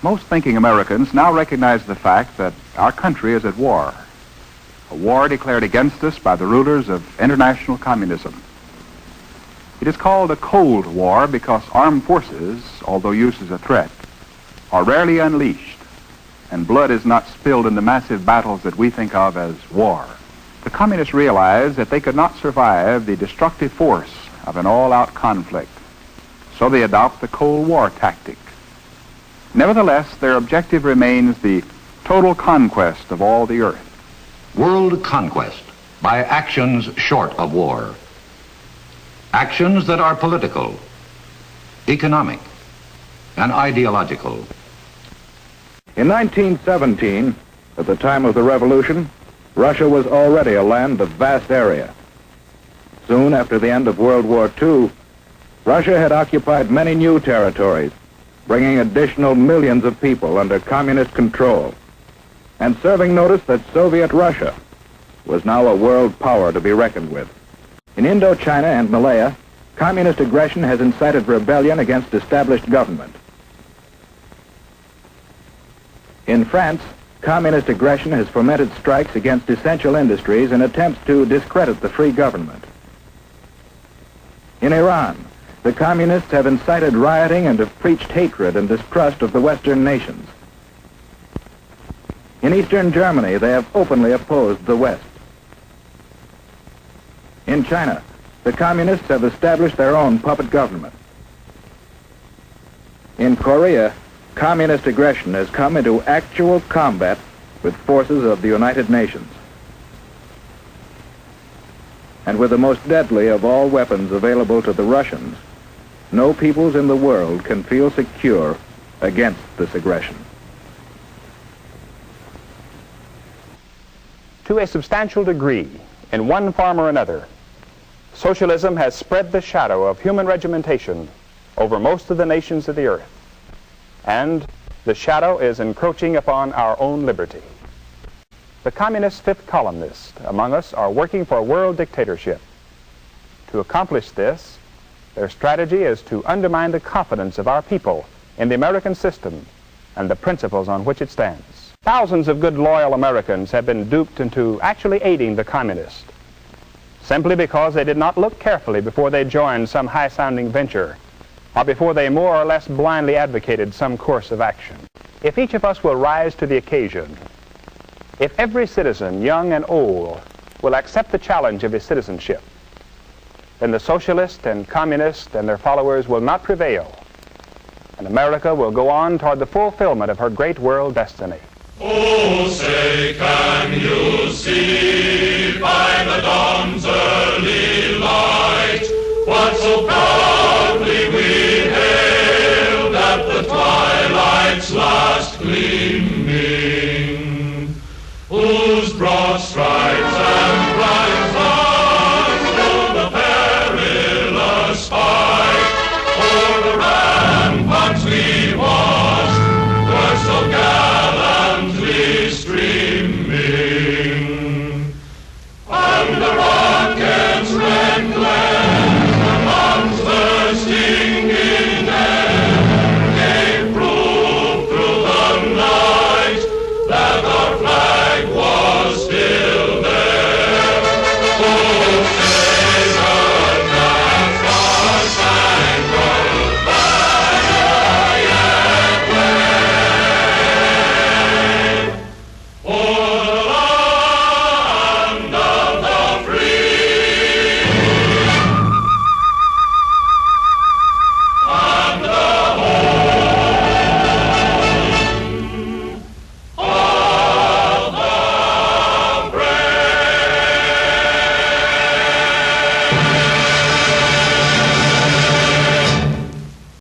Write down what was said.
Most thinking Americans now recognize the fact that our country is at war, a war declared against us by the rulers of international communism. It is called a Cold War because armed forces, although used as a threat, are rarely unleashed, and blood is not spilled in the massive battles that we think of as war. The communists realized that they could not survive the destructive force of an all-out conflict, so they adopt the Cold War tactic. Nevertheless, their objective remains the total conquest of all the earth. World conquest by actions short of war. Actions that are political, economic, and ideological. In 1917, at the time of the revolution, Russia was already a land of vast area. Soon after the end of World War II, Russia had occupied many new territories, bringing additional millions of people under communist control, and serving notice that Soviet Russia was now a world power to be reckoned with. In Indochina and Malaya, communist aggression has incited rebellion against established government. In France, communist aggression has fomented strikes against essential industries in attempts to discredit the free government. In Iran, the communists have incited rioting and have preached hatred and distrust of the Western nations. In Eastern Germany, they have openly opposed the West. In China, the communists have established their own puppet government. In Korea, communist aggression has come into actual combat with forces of the United Nations. And with the most deadly of all weapons available to the Russians, no peoples in the world can feel secure against this aggression. To a substantial degree, in one form or another, socialism has spread the shadow of human regimentation over most of the nations of the earth, and the shadow is encroaching upon our own liberty. The communist fifth columnists among us are working for world dictatorship. To accomplish this, their strategy is to undermine the confidence of our people in the American system and the principles on which it stands. Thousands of good, loyal Americans have been duped into actually aiding the communists, simply because they did not look carefully before they joined some high-sounding venture, or before they more or less blindly advocated some course of action. If each of us will rise to the occasion, if every citizen, young and old, will accept the challenge of his citizenship, then the socialists and communists and their followers will not prevail, and America will go on toward the fulfillment of her great world destiny. Oh, say, can you see by the dawn's early light what so proudly we hailed at the twilight's last gleaming